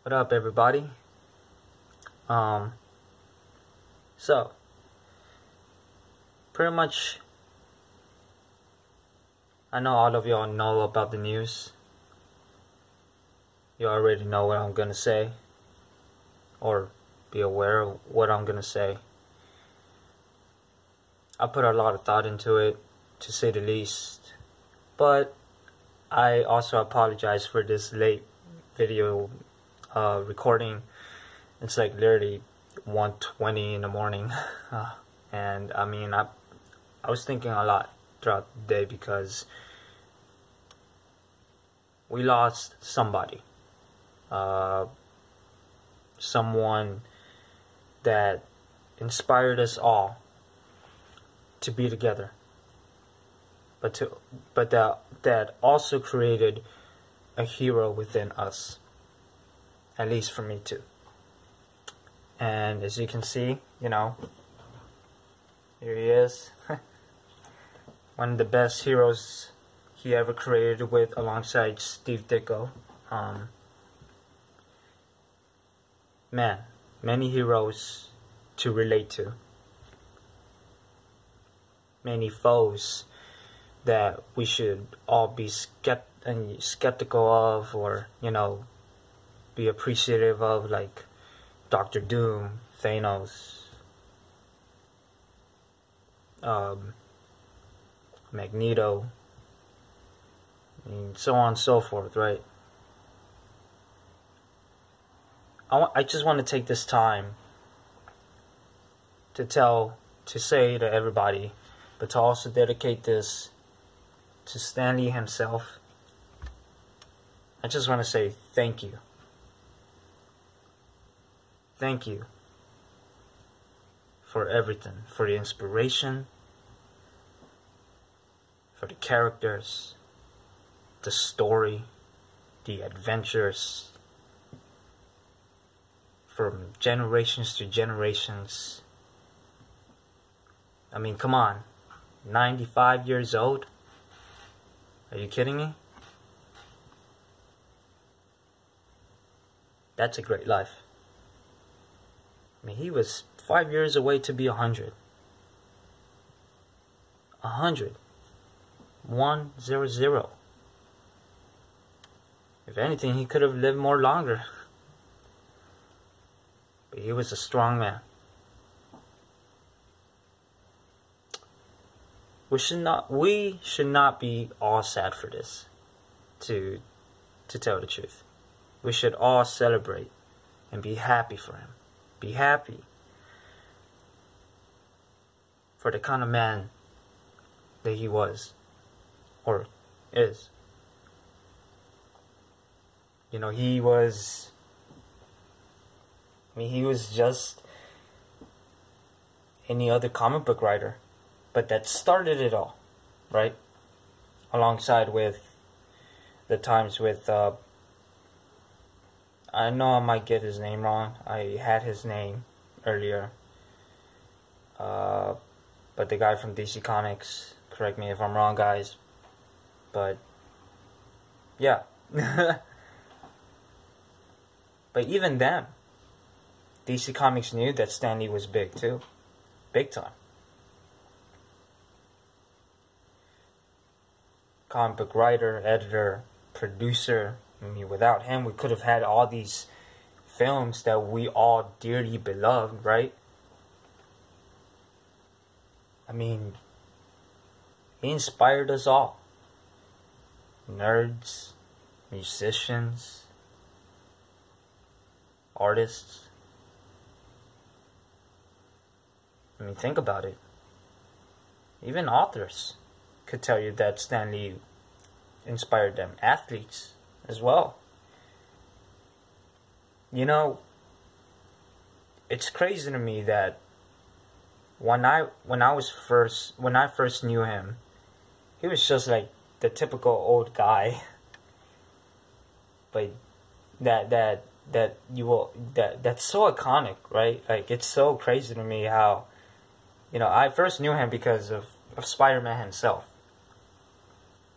What up, everybody? So pretty much, I know all of y'all know about the news. You already know what I'm gonna say, or be aware of what I'm gonna say. I put a lot of thought into it, to say the least, but I also apologize for this late video recording. It's like literally 1:20 in the morning, and I mean, I was thinking a lot throughout the day because we lost somebody, someone that inspired us all to be together, but that also created a hero within us, at least for me too. And as you can see, here he is. One of the best heroes he ever created, with alongside Steve Ditko. Man, many heroes to relate to. Many foes that we should all be skeptical of, or be appreciative of, like Dr. Doom, Thanos, Magneto, and so on and so forth, right? I just want to take this time to say to everybody, but to also dedicate this to Stan Lee himself. I just want to say thank you. Thank you for everything, for the inspiration, for the characters, the story, the adventures, from generations to generations. I mean, come on, 95 years old? Are you kidding me? That's a great life. I mean, he was 5 years away to be 100. 100. 100. If anything, he could have lived more longer. But he was a strong man. We should not be all sad for this, to tell the truth. We should all celebrate and be happy for him. Be happy for the kind of man that he was, or is. He was just any other comic book writer, but that started it all, right? Alongside with the times with, I know I might get his name wrong. I had his name earlier. But the guy from DC Comics, correct me if I'm wrong, guys. But, yeah. But even then, DC Comics knew that Stan Lee was big too. Big time. Comic book writer, editor, producer. I mean, without him, we could have had all these films that we all dearly beloved, right? I mean, he inspired us all. Nerds, musicians, artists. I mean, think about it. Even authors could tell you that Stan Lee inspired them. Athletes as well. It's crazy to me that when I first knew him, he was just like the typical old guy. But that's so iconic, right? Like, it's so crazy to me how, I first knew him because of Spider-Man himself.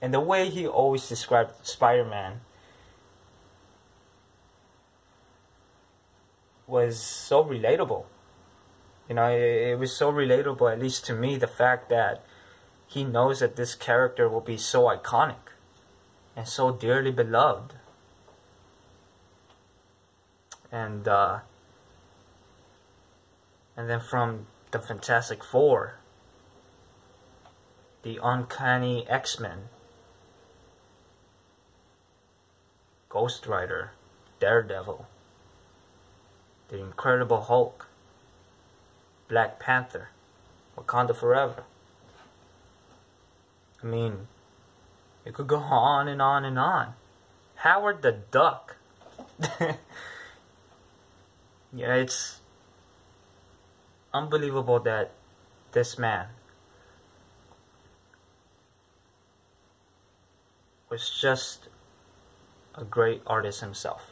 And the way he always described Spider-Man was so relatable. You know, it was so relatable, at least to me, the fact that he knows that this character will be so iconic and so dearly beloved. And then from the Fantastic Four, the Uncanny X-Men, Ghost Rider, Daredevil, the Incredible Hulk, Black Panther, Wakanda Forever. I mean, it could go on and on and on. Howard the Duck. Yeah, it's unbelievable that this man was just a great artist himself.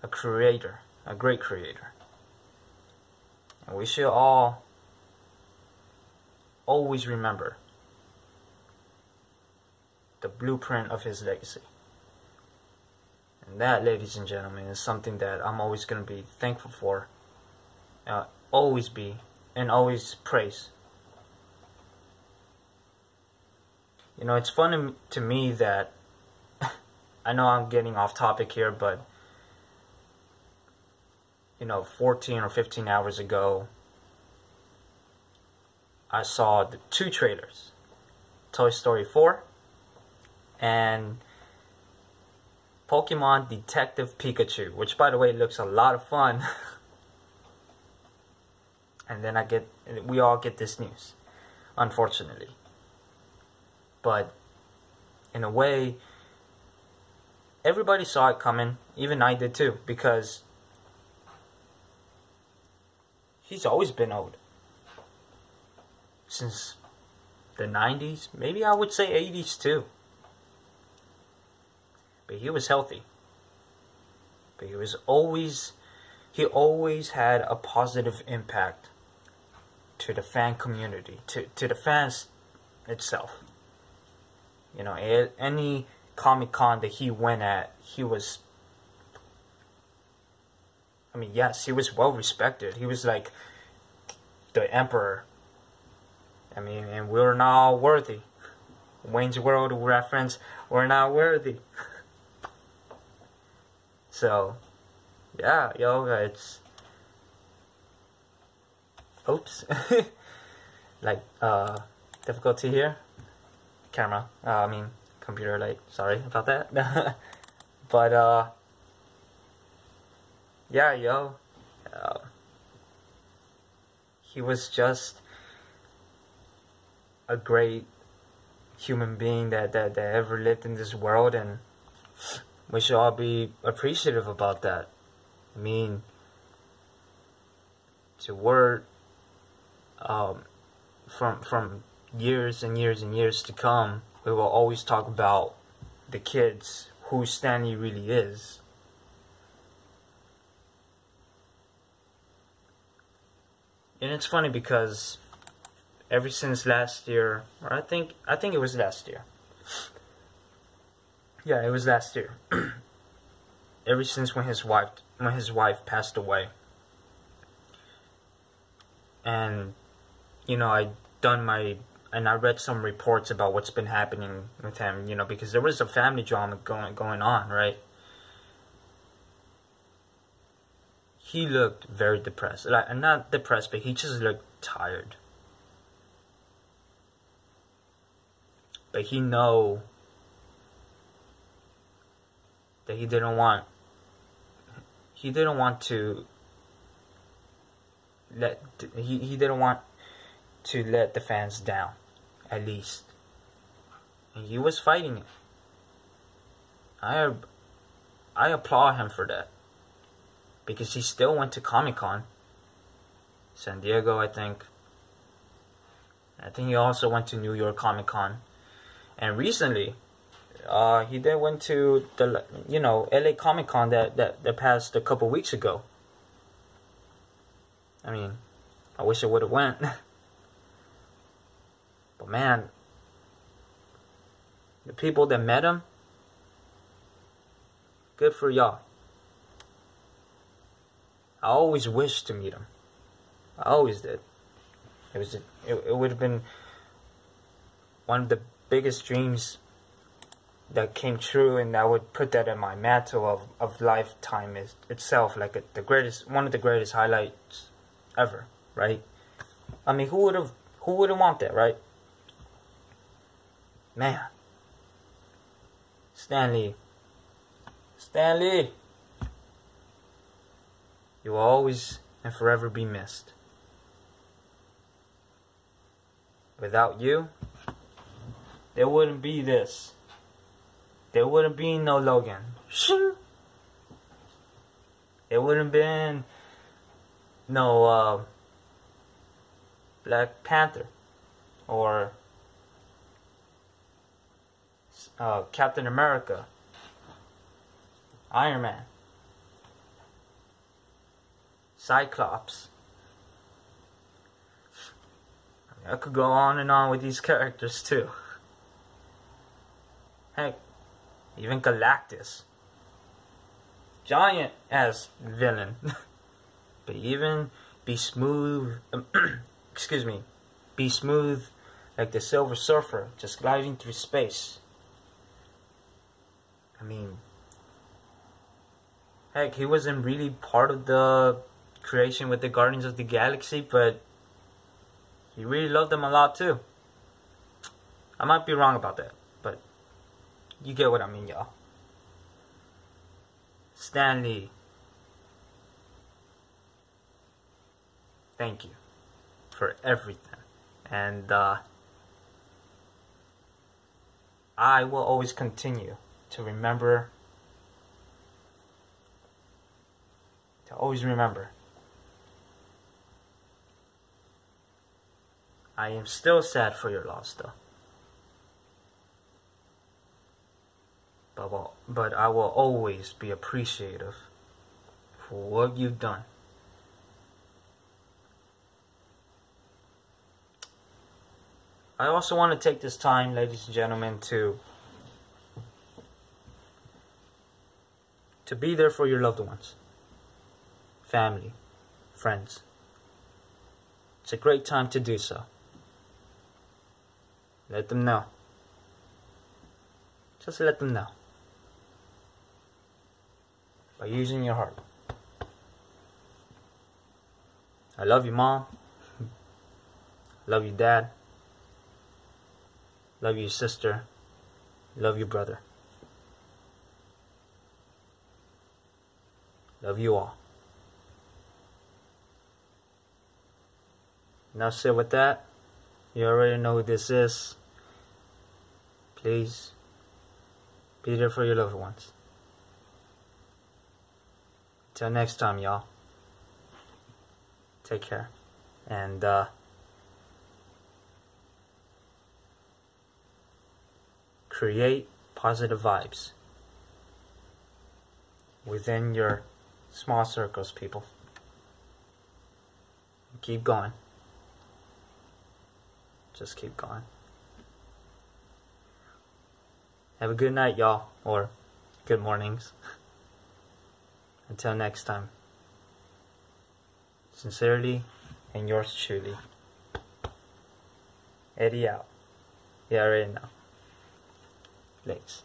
A creator, a great creator. And we should all always remember the blueprint of his legacy. And that, ladies and gentlemen, is something that I'm always going to be thankful for. Always be, and always praise. You know, it's funny to me that, I know I'm getting off topic here, but, you know, 14 or 15 hours ago, I saw the 2 trailers. Toy Story 4 and Pokemon Detective Pikachu, which, by the way, looks a lot of fun. And then we all get this news, unfortunately. But in a way, everybody saw it coming. Even I did too, because he's always been old. Since the 90s, maybe I would say 80s too. But he was healthy. But he always had a positive impact to the fan community, to the fans itself. You know, any Comic-Con that he went at, he was, I mean, yes, he was well respected. He was like the emperor. I mean, and we're not worthy. Wayne's World reference, we're not worthy. So, yeah, yo, it's, oops, like, difficulty here, camera, computer light, sorry about that. But, yeah, yo, he was just a great human being that ever lived in this world, and we should all be appreciative about that. I mean, to work from years and years and years to come, we will always talk about the kids, who Stanley really is. And it's funny because ever since last year, or I think it was last year. Yeah, it was last year. Ever since when his wife passed away. And you know, I read some reports about what's been happening with him, you know, because there was a family drama going on, right? He looked very depressed. Like, not depressed, but he just looked tired. But he know that he didn't want to let the fans down, at least. And he was fighting it. I applaud him for that, because he still went to Comic-Con, San Diego, I think. I think he also went to New York Comic-Con. And recently, he then went to the, you know, LA Comic-Con that passed a couple weeks ago. I mean, I wish I would have went. But man, the people that met him, good for y'all. I always wished to meet him. I always did. It would have been one of the biggest dreams that came true, and I would put that in my mantle of lifetime itself, like one of the greatest highlights ever, right? I mean, who wouldn't want that, right? Man. Stanley, you will always and forever be missed. Without you, there wouldn't be this. There wouldn't be no Logan. Shing! There wouldn't been no Black Panther or Captain America, Iron Man, Cyclops. I could go on and on with these characters too. Heck, even Galactus. Giant ass villain. But even Be Smooth, excuse me, Be Smooth like the Silver Surfer just gliding through space. I mean, heck, he wasn't really part of the creation with the Guardians of the Galaxy, but he really loved them a lot too. I might be wrong about that, but you get what I mean, y'all. Stanley, thank you for everything. And I will always continue to remember, I am still sad for your loss, though. But I will always be appreciative for what you've done. I also want to take this time, ladies and gentlemen, to be there for your loved ones, family, friends. It's a great time to do so. Let them know. Just let them know. By using your heart. I love you, Mom. Love you, Dad. Love you, sister. Love you, brother. Love you all. Now said with that, you already know who this is. Please be there for your loved ones. Till next time, y'all. Take care. And create positive vibes within your small circles, people. Keep going. Just keep going. Have a good night, y'all. Or good mornings. Until next time. Sincerely and yours truly. Eddie out. You already know. Thanks.